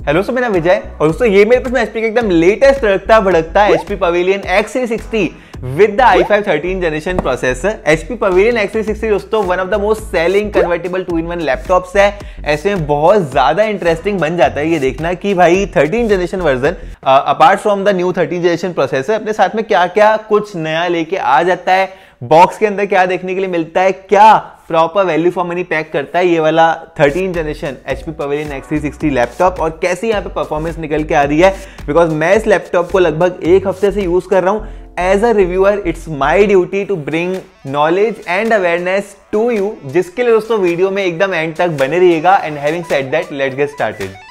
Hello सो मेरा विजय और दोस्तों ये मेरे पास में एचपी का एकदम लेटेस्ट तड़कता भड़कता HP Pavilion X360 with the i5 13 generation processor. HP Pavilion X360 दोस्तों one of the most selling convertible 2-in-1 laptops है। ऐसे में बहुत ज्यादा इंटरेस्टिंग बन जाता है ये देखना कि भाई 13 generation version apart from the new 13 generation processor अपने साथ में क्या क्या कुछ नया लेके आ जाता है, बॉक्स के अंदर क्या देखने के लिए मिलता है, क्या proper value for money pack करता है ये वाला 13 generation HP Pavilion X360 laptop और कैसी यहाँ पे परफॉर्मेंस निकल के आ रही है। बिकॉज मैं इस लैपटॉप को लगभग एक हफ्ते से यूज कर रहा हूँ। As a reviewer it's my duty to bring knowledge and awareness to you, जिसके लिए दोस्तों वीडियो में एकदम एंड तक बने रहिएगा। And having said that, let's get started.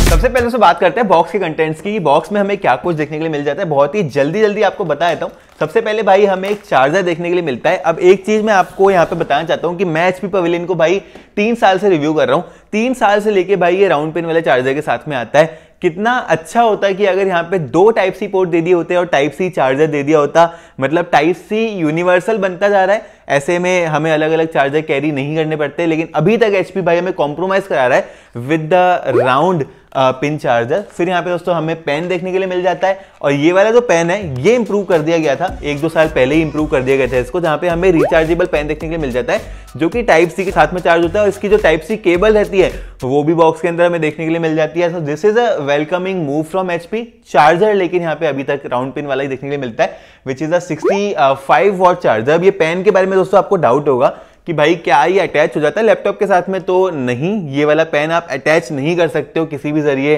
सबसे पहले से बात करते हैं बॉक्स के कंटेंट्स की। बॉक्स में हमें क्या कुछ देखने के लिए मिल जाता है, बहुत ही जल्दी आपको बता देता हूँ। सबसे पहले भाई हमें एक चार्जर देखने के लिए मिलता है। अब एक चीज मैं आपको यहाँ पे बताना चाहता हूँ कि मैं एचपी पवेलियन को भाई 3 साल से रिव्यू कर रहा हूँ। 3 साल से लेके भाई ये राउंड पिन वाले चार्जर के साथ में आता है। कितना अच्छा होता है कि अगर यहाँ पे 2 टाइप सी पोर्ट दे दिए होते और टाइप सी चार्जर दे दिया होता, मतलब टाइप सी यूनिवर्सल बनता जा रहा है। ऐसे में हमें अलग अलग चार्जर कैरी नहीं करने पड़ते, लेकिन अभी तक एचपी भाई हमें कॉम्प्रोमाइज करा रहा है with the round pin charger. फिर यहाँ पे दोस्तों हमें पेन देखने के लिए मिल जाता है और ये वाला जो पेन है ये इंप्रूव कर दिया गया था, 1-2 साल पहले ही इंप्रूव कर दिया गया था इसको, जहाँ पे हमें रिचार्जेबल पेन देखने के लिए मिल जाता है जो कि टाइप सी के साथ में चार्ज होता है। और इसकी जो टाइप सी केबल रहती है वो भी बॉक्स के अंदर हमें देखने के लिए मिल जाती है। So this is a welcoming move from HP. Charger लेकिन यहाँ पे अभी तक राउंड पिन वाला ही देखने के लिए मिलता है which is a 65 watt charger. अब ये पेन के बारे में दोस्तों आपको डाउट होगा कि भाई क्या ये अटैच हो जाता है लैपटॉप के साथ में, तो नहीं, ये वाला पेन आप अटैच नहीं कर सकते हो किसी भी जरिए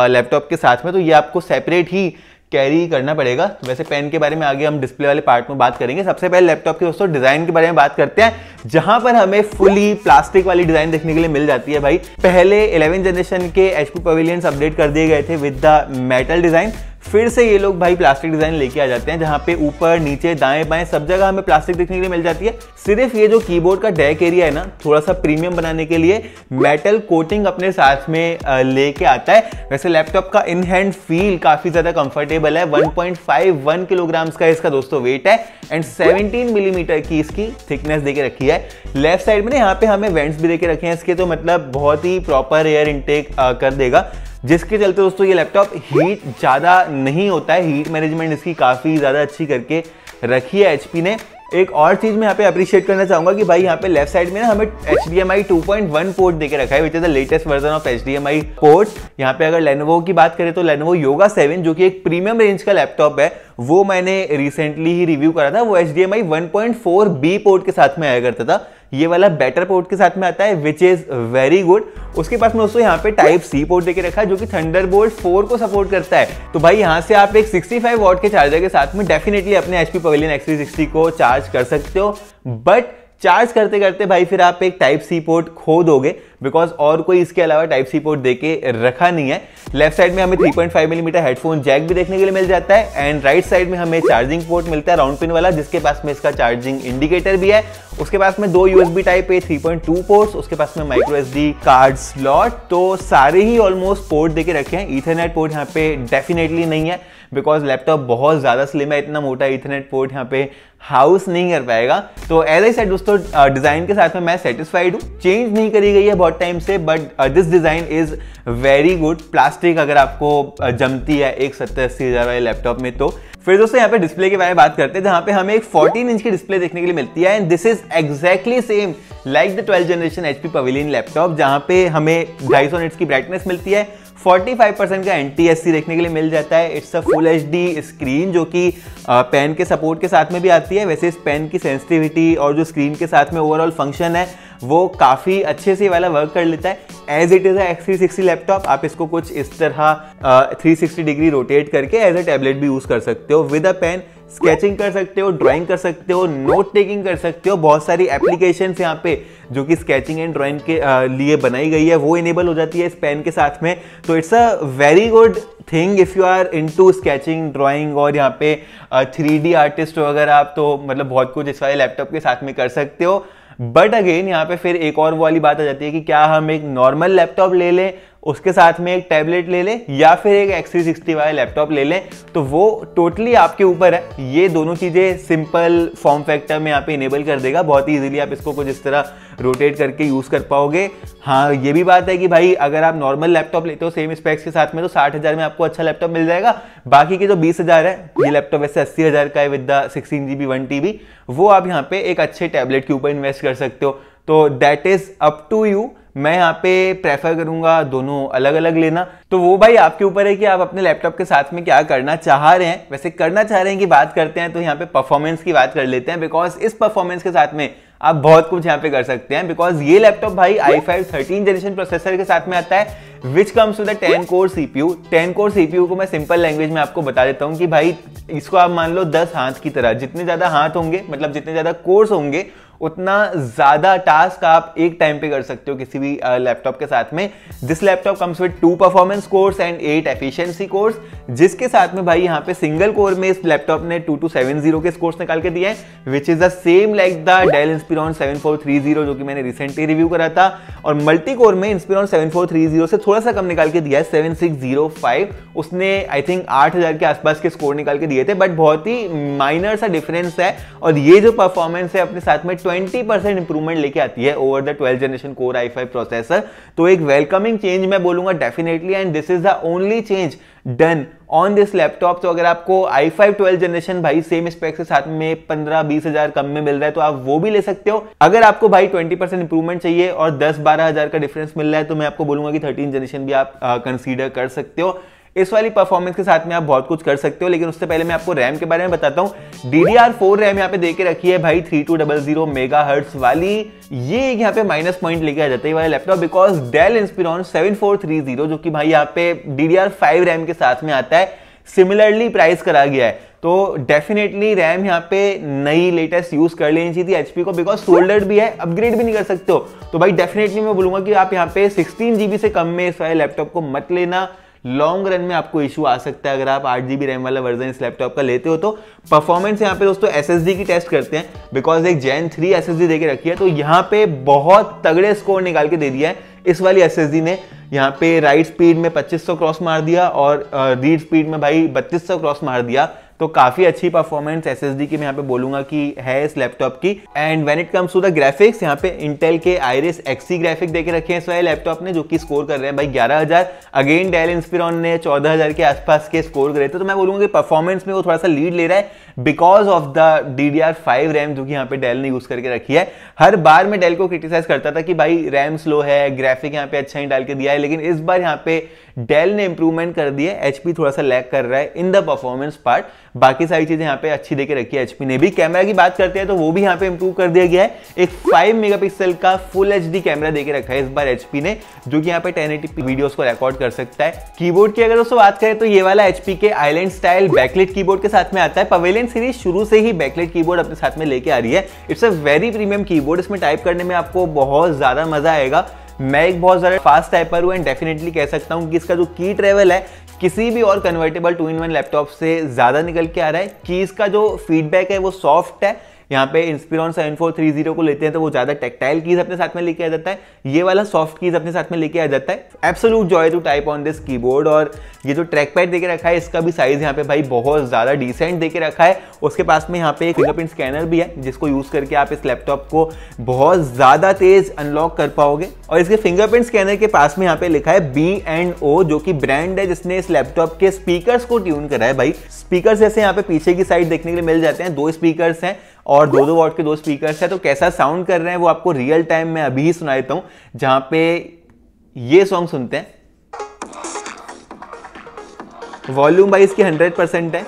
लैपटॉप के साथ में, तो ये आपको सेपरेट ही कैरी करना पड़ेगा। वैसे पेन के बारे में आगे हम डिस्प्ले वाले पार्ट में बात करेंगे। सबसे पहले लैपटॉप के दोस्तों डिजाइन के बारे में बात करते हैं, जहां पर हमें फुली प्लास्टिक वाली डिजाइन देखने के लिए मिल जाती है। भाई पहले 11 जनरेशन के एचपी पवेलियंस अपडेट कर दिए गए थे विद द मेटल डिजाइन, फिर से ये लोग भाई प्लास्टिक डिजाइन लेके आ जाते हैं, जहां पे ऊपर नीचे दाएं बाएं सब जगह हमें प्लास्टिक देखने के लिए मिल जाती है। सिर्फ ये जो कीबोर्ड का डेक एरिया है ना, थोड़ा सा प्रीमियम बनाने के लिए मेटल कोटिंग अपने साथ में लेके आता है। वैसे लैपटॉप का इन हैंड फील काफी ज्यादा कंफर्टेबल है। 1.51 किलोग्राम्स का इसका दोस्तों वेट है एंड 17 मिलीमीटर की इसकी थिकनेस देके रखी है। लेफ्ट साइड में यहाँ पे हमें वेंट्स भी देके रखे हैं इसके, तो मतलब बहुत ही प्रॉपर एयर इनटेक कर देगा, जिसके चलते दोस्तों ये लैपटॉप हीट ज़्यादा नहीं होता है। हीट मैनेजमेंट इसकी काफ़ी ज़्यादा अच्छी करके रखी है एचपी ने। एक और चीज़ मैं यहाँ पे अप्रिशिएट करना चाहूँगा कि भाई यहाँ पे लेफ्ट साइड में ना हमें HDMI 2.1 पोर्ट देके रखा है which is the latest version of HDMI ports. यहाँ पे अगर Lenovo की बात करें तो Lenovo Yoga 7 जो कि एक प्रीमियम रेंज का लैपटॉप है, वो मैंने रिसेंटली ही रिव्यू करा था। वो HDMI 1.4B पोर्ट के साथ में आया करता था, ये वाला बेटर पोर्ट के साथ में आता है विच इज वेरी गुड। उसके पास में दोस्तों यहाँ पे टाइप सी पोर्ट देके रखा है जो कि थंडरबोल्ट 4 को सपोर्ट करता है। तो भाई यहाँ से आप एक 65 वॉट के चार्जर के साथ में डेफिनेटली अपने एचपी पवेलियन X360 को चार्ज कर सकते हो, बट चार्ज करते करते भाई फिर आप एक टाइप सी पोर्ट खो दोगे, बिकॉज और कोई इसके अलावा टाइप सी पोर्ट देके रखा नहीं है। लेफ्ट साइड में हमें 3.5 मिलीमीटर हेडफोन जैक भी देखने के लिए मिल जाता है एंड राइट साइड में हमें चार्जिंग पोर्ट मिलता है राउंड पिन वाला, जिसके पास में इसका चार्जिंग इंडिकेटर भी है। उसके पास में 2 USB टाइप ए 3.2 पोर्ट्स, उसके पास में माइक्रो SD कार्ड स्लॉट, तो सारे ही ऑलमोस्ट पोर्ट देके रखे हैं। ईथरनेट पोर्ट यहाँ पे डेफिनेटली नहीं है बिकॉज लैपटॉप बहुत ज्यादा स्लिम है, इतना मोटा ईथरनेट पोर्ट यहाँ पे हाउस नहीं कर पाएगा। तो एज आई सेड दोस्तों डिजाइन के साथ में मैं सेटिस्फाइड हूँ। चेंज नहीं करी गई है बहुत टाइम से, but this design is very good. Plastic अगर आपको जमती है एक 70-80 हज़ार वाले लैपटॉप में तो। फिर दोस्तों यहाँ पे डिस्प्ले के बारे में बात करते हैं, जहाँ पे हमें एक 14 इंच की डिस्प्ले देखने के लिए मिलती है and this is exactly same like the 12 generation HP pavilion laptop, जहाँ पे हमें 250 निट्स की ब्राइटनेस मिलती है, 45% का NTSC देखने के लिए मिल जाता है। It's a full HD screen जो कि पेन के सपोर्ट के साथ में भी आती है। वैसे इस पेन की सेंसिटिविटी और जो स्क्रीन के साथ में ओवरऑल फंक्शन है वो काफ़ी अच्छे से वाला वर्क कर लेता है। As it is X360 laptop, आप इसको कुछ इस तरह 360 डिग्री रोटेट करके एज अ टैबलेट भी यूज़ कर सकते हो। विद अ पेन स्केचिंग कर सकते हो, ड्राइंग कर सकते हो, नोट टेकिंग कर सकते हो। बहुत सारी एप्लीकेशंस यहाँ पे जो कि स्केचिंग एंड ड्राइंग के लिए बनाई गई है वो इनेबल हो जाती है इस पेन के साथ में। तो it's a very good thing if you are into sketching drawing, और यहाँ पे 3D आर्टिस्ट हो अगर आप, तो मतलब बहुत कुछ इस वाले लैपटॉप के साथ में कर सकते हो। बट अगेन यहाँ पे फिर एक और वाली बात आ जाती है कि क्या हम एक नॉर्मल लैपटॉप ले लें उसके साथ में एक टैबलेट ले लें या फिर एक X360 वाला लैपटॉप ले लें, तो वो टोटली आपके ऊपर है। ये दोनों चीज़ें सिंपल फॉर्म फैक्टर में यहाँ पे इनेबल कर देगा, बहुत ही इजीली आप इसको कुछ इस तरह रोटेट करके यूज़ कर पाओगे। हाँ, ये भी बात है कि भाई अगर आप नॉर्मल लैपटॉप लेते हो सेम स्पेक्स के साथ में तो 60,000 में आपको अच्छा लैपटॉप मिल जाएगा। बाकी के जो 20,000 है, ये लैपटॉप वैसे 80,000 का है विद द 16GB 1TB, वो आप यहाँ पे एक अच्छे टैबलेट के ऊपर इन्वेस्ट कर सकते हो। तो that is up to you. मैं यहाँ पे प्रेफर करूंगा दोनों अलग अलग लेना। तो वो भाई आपके ऊपर है कि आप अपने लैपटॉप के साथ में क्या करना चाह रहे हैं। वैसे करना चाह रहे हैं कि बात करते हैं तो यहाँ पे परफॉर्मेंस की बात कर लेते हैं, बिकॉज इस परफॉर्मेंस के साथ में आप बहुत कुछ यहाँ पे कर सकते हैं। बिकॉज ये लैपटॉप भाई i5 13 जनरेशन प्रोसेसर के साथ में आता है which comes with 10 core CPU। 10 core CPU को मैं सिंपल लैंग्वेज में आपको बता देता हूँ कि भाई इसको आप मान लो 10 हाथ की तरह, जितने ज्यादा हाथ होंगे मतलब जितने ज्यादा कोर्स होंगे उतना ज्यादा टास्क आप एक टाइम पे कर सकते हो किसी भी लैपटॉप के साथ में। This laptop comes with 2 performance course and 8 efficiency course, जिसके साथ में भाई यहाँ पे सिंगल कोर में इस लैपटॉप ने 2270 के स्कोर्स निकाल के दिए हैं which is the same like the Dell Inspiron 7430 जो कि मैंने रिसेंटली रिव्यू करा था। और मल्टी कोर में इंस्पिरॉन 7430 से थोड़ा सा कम निकाल के दिया है 7605, उसने आई थिंक 8000 के आसपास के स्कोर निकाल के दिए थे, बट बहुत ही माइनर सा डिफरेंस है। और ये जो परफॉर्मेंस है अपने साथ में 20% इंप्रूवमेंट लेके आती है over the 12th generation core i5 processor. तो एक वेलकमिंग चेंज मैं बोलूंगा definitely, and this is the only change done on this laptop. तो अगर आपको i5 12th जनरेशन भाई सेम स्पेक्स के साथ में 15-20 हजार कम में मिल रहा है तो आप वो भी ले सकते हो। अगर आपको भाई 20% इंप्रूवमेंट चाहिए और 10-12 हजार का डिफरेंस मिल रहा है तो मैं आपको बोलूंगा कि 13th जनरेशन भी आप कंसीडर कर सकते हो। इस वाली परफॉर्मेंस के साथ में आप बहुत कुछ कर सकते हो, लेकिन उससे पहले मैं आपको रैम के बारे में बताता हूं। DDR4 रैम यहाँ पे देके रखी है भाई 3200 मेगाहर्ट्ज वाली। ये एक यहाँ पे माइनस पॉइंट लेके आ जाता है वाला लैपटॉप, बिकॉज डेल इंस्पिरॉन 7430 जो कि भाई यहाँ पे DDR5 रैम के साथ में आता है सिमिलरली प्राइस करा गया है। तो डेफिनेटली रैम यहाँ पे नई लेटेस्ट यूज कर लेनी चाहिए थी एचपी को, बिकॉज सोल्डर्ड भी है, अपग्रेड भी नहीं कर सकते हो। तो भाई डेफिनेटली मैं बोलूंगा कि आप यहाँ पे 16GB से कम में इस वाले लैपटॉप को मत लेना। लॉन्ग रन में आपको इशू आ सकता है अगर आप 8GB रैम वाला वर्जन इस लैपटॉप का लेते हो। तो परफॉर्मेंस यहाँ पे दोस्तों SSD की टेस्ट करते हैं, बिकॉज एक Gen 3 SSD देके रखी है, तो यहाँ पे बहुत तगड़े स्कोर निकाल के दे दिया है इस वाली SSD ने। यहाँ पे राइट स्पीड में 2500 क्रॉस मार दिया और रीड स्पीड में भाई 3200 क्रॉस मार दिया। तो काफी अच्छी परफॉर्मेंस SSD की मैं यहाँ पे बोलूंगा कि है इस लैपटॉप की। And when it comes to the graphics, यहाँ पे इंटेल के Iris Xe ग्राफिक देके रखे हैं इस वाले लैपटॉप ने, जो कि स्कोर कर रहे हैं भाई 11000। अगेन डेल इंस्पिरॉन ने 14000 के आसपास के स्कोर करे थे। तो मैं बोलूंगा कि परफॉर्मेंस में वो थोड़ा सा लीड ले रहा है because of the DDR5 RAM जो कि यहाँ पे डेल ने यूज करके रखी है। हर बार मैं डेल को क्रिटिसाइज करता था कि भाई रैम स्लो है, ग्राफिक यहाँ पे अच्छा ही डाल के दिया है, लेकिन इस बार यहाँ पे डेल ने इंप्रूवमेंट कर दिया है। एचपी थोड़ा सा लैग कर रहा है इन द परफॉर्मेंस पार्ट, बाकी सारी चीजें यहाँ पे अच्छी देके रखी है एचपी ने भी। कैमरा की बात करते हैं तो वो भी यहाँ पे इंप्रूव कर दिया गया है। एक 5 मेगापिक्सल का फुल एचडी कैमरा देके रखा है इस बार एचपी ने, जो कि यहाँ पे 1080p वीडियोस को रिकॉर्ड कर सकता है। कीबोर्ड की अगर दोस्तों बात करें तो ये वाला एचपी के आइलैंड स्टाइल बैकलाइट कीबोर्ड के साथ में आता है। पवेलियन सीरीज शुरू से ही बैकलाइट कीबोर्ड अपने साथ में लेके आ रही है। It's a very premium keyboard, इसमें टाइप करने में आपको बहुत ज्यादा मजा आएगा। मैं एक बहुत ज्यादा फास्ट टाइपर हूं एंड डेफिनेटली कह सकता हूं कि इसका जो की ट्रेवल है किसी भी और कन्वर्टेबल 2-in-1 लैपटॉप से ज्यादा निकल के आ रहा है। कीज का जो फीडबैक है वो सॉफ्ट है। यहाँ पे इंस्पिरॉन 7430 को लेते हैं तो वो ज्यादा टेक्टाइल कीज अपने साथ में लेके आ जाता है, ये वाला सॉफ्ट कीज अपने साथ में लेके आ जाता है। Absolute joy to type on this keyboard. और ये जो ट्रैक पैड देके रखा है इसका भी साइज यहाँ पे भाई बहुत ज्यादा डिसेंट देके रखा है। उसके पास में यहाँ पे एक फिंगरप्रिंट स्कैनर भी है जिसको यूज करके आप इस लैपटॉप को बहुत ज्यादा तेज अनलॉक कर पाओगे। और इसके फिंगरप्रिंट स्कैनर के पास में यहाँ पे लिखा है B&O, जो कि ब्रांड है जिसने इस लैपटॉप के स्पीकर्स को ट्यून करा है। भाई स्पीकर जैसे यहाँ पे पीछे की साइड देखने के लिए मिल जाते हैं, 2 स्पीकर्स हैं और 2-2 वॉट के 2 स्पीकर्स हैं। तो कैसा साउंड कर रहे हैं वो आपको रियल टाइम में अभी ही सुना देता हूं, जहां पे ये सॉन्ग सुनते हैं। वॉल्यूम भाई इसकी 100% है।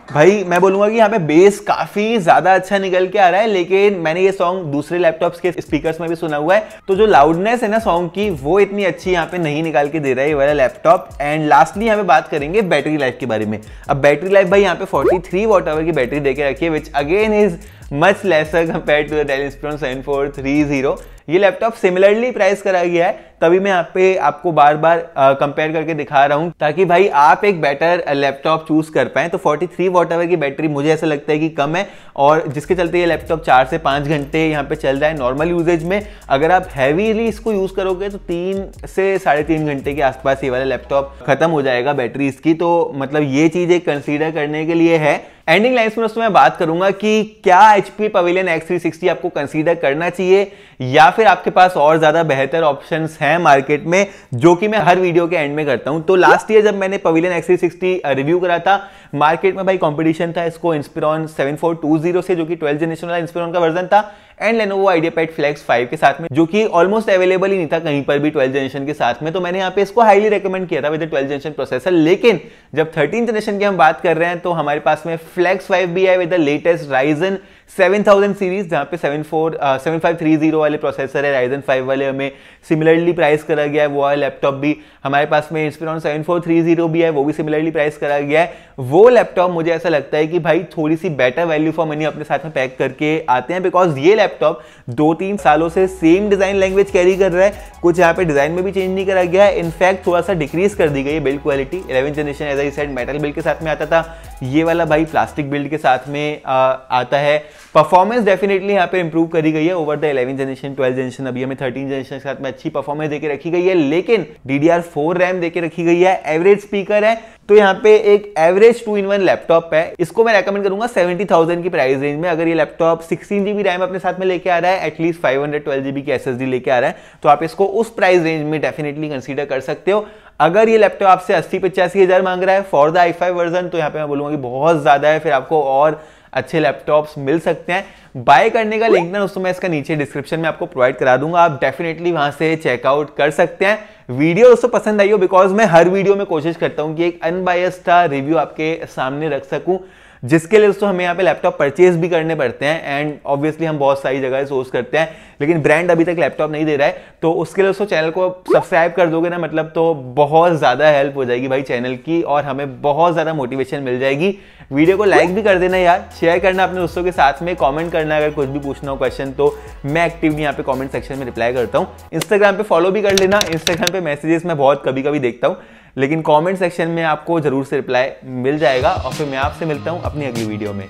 भाई मैं बोलूंगा कि यहाँ पे बेस काफी ज्यादा अच्छा निकल के आ रहा है, लेकिन मैंने ये सॉन्ग दूसरे लैपटॉप्स के स्पीकर्स में भी सुना हुआ है, तो जो लाउडनेस है ना सॉन्ग की वो इतनी अच्छी यहाँ पे नहीं निकाल के दे रहा है ये वाला लैपटॉप। एंड लास्टली यहाँ पे बात करेंगे बैटरी लाइफ के बारे में। अब बैटरी लाइफ भाई यहाँ पे 43 वॉट आवर की बैटरी देके रखी है, which again is much lesser compare to the Dell Inspiron 7430। ये लैपटॉप सिमिलरली प्राइस करा गया है, तभी मैं यहाँ पे आपको बार बार कंपेयर करके दिखा रहा हूँ ताकि भाई आप एक बेटर लैपटॉप चूज कर पाएं। तो 43 वॉट आवर की बैटरी मुझे ऐसा लगता है कि कम है, और जिसके चलते ये लैपटॉप 4 से 5 घंटे यहाँ पे चल रहा है नॉर्मल यूजेज में। अगर आप हैवीली इसको यूज करोगे तो 3 से 3.5 घंटे के आसपास ये वाला लैपटॉप खत्म हो जाएगा बैटरी इसकी। तो मतलब ये चीज एक कंसीडर करने के लिए है। एंडिंग लाइन्स में दोस्तों मैं बात करूंगा कि क्या HP पवेलियन X360 आपको कंसीडर करना चाहिए या फिर आपके पास और ज्यादा बेहतर ऑप्शंस हैं मार्केट में, जो कि मैं हर वीडियो के एंड में करता हूं। तो लास्ट ईयर जब मैंने पवेलियन X360 रिव्यू करा था, मार्केट में भाई कंपटीशन था इसको इंस्पिरॉन 7420 से, जो कि 12th जनरेशन वाला इंस्पिरॉन का वर्जन था, एंड लेनोवो आइडियापैड फ्लेक्स 5 के साथ में, जो कि ऑलमोस्ट अवेलेबल ही नहीं था कहीं पर भी 12th जनरेशन के साथ में। तो मैंने यहाँ पे इसको हाईली रेकमेंड किया था विद 12th जनरेशन प्रोसेसर। लेकिन जब 13th जनरेशन की हम बात कर रहे हैं तो हमारे पास में फ्लेक्स 5 भी है with the latest Ryzen 7000 series, जहां पे 7530 वाले प्रोसेसर है, राइजन 5 वाले हमें सिमिलरली प्राइस करा गया है। वो वाला लैपटॉप भी हमारे पास में इंस्पिरॉन 7430 भी है, वो भी सिमिलरली प्राइस करा गया है। वो लैपटॉप मुझे ऐसा लगता है कि भाई थोड़ी सी बेटर वैल्यू फॉर मनी अपने साथ में पैक करके आते हैं, बिकॉज ये लैपटॉप 2-3 सालों से सेम डिजाइन लैंग्वेज कैरी कर रहा है, कुछ यहाँ पे डिजाइन में भी चेंज नहीं करा गया है। इनफैक्ट थोड़ा सा डिक्रीज कर दी गई है build quality. 11th generation as I said metal build के साथ में आता था, ये वाला भाई प्लास्टिक बिल्ड के साथ में आता है। परफॉर्मेंस डेफिनेटली यहाँ पे इंप्रूव करी गई है over the 11th generation 12th generation. अभी हमें 13th जनरेशन के साथ में अच्छी परफॉर्मेंस देके रखी गई है, लेकिन DDR4 रैम देके रखी गई है, एवरेज स्पीकर है। तो यहाँ पे एक एवरेज 2-in-1 लैपटॉप है। इसको मैं रेकमेंड करूंगा 70,000 की प्राइस रेंज में। अगर ये लैपटॉप 16 GB रैम अपने साथ में लेके आ रहा है, एटलीस्ट 512 GB की SSD लेके आ रहा है, तो आप इसको उस प्राइस रेंज में डेफिनेटली कंसीडर कर सकते हो। अगर ये लैपटॉप आपसे 80-85 हज़ार मांग रहा है फॉर द i5 वर्जन, तो यहाँ पे मैं बोलूंगा कि बहुत ज्यादा है, फिर आपको और अच्छे लैपटॉप्स मिल सकते हैं। बाय करने का लिंक ना दोस्तों मैं इसका नीचे डिस्क्रिप्शन में आपको प्रोवाइड करा दूंगा, आप डेफिनेटली वहां से चेकआउट कर सकते हैं। वीडियो दोस्तों पसंद आई हो, बिकॉज मैं हर वीडियो में कोशिश करता हूं कि एक अनबायस्ड रिव्यू आपके सामने रख सकूं, जिसके लिए दोस्तों हमें यहाँ पे लैपटॉप परचेज भी करने पड़ते हैं, एंड ऑब्वियसली हम बहुत सारी जगह सोर्स करते हैं, लेकिन ब्रांड अभी तक लैपटॉप नहीं दे रहा है। तो उसके लिए दोस्तों चैनल को सब्सक्राइब कर दोगे ना, मतलब तो बहुत ज्यादा हेल्प हो जाएगी भाई चैनल की, और हमें बहुत ज्यादा मोटिवेशन मिल जाएगी। वीडियो को लाइक भी कर देना यार, शेयर करना अपने दोस्तों के साथ में, कमेंट करना अगर कुछ भी पूछना हो क्वेश्चन, तो मैं एक्टिवली यहाँ पे कमेंट सेक्शन में रिप्लाई करता हूँ। इंस्टाग्राम पे फॉलो भी कर लेना, इंस्टाग्राम पे मैसेजेस मैं बहुत कभी कभी देखता हूँ, लेकिन कमेंट सेक्शन में आपको जरूर से रिप्लाई मिल जाएगा। और फिर मैं आपसे मिलता हूँ अपनी अगली वीडियो में।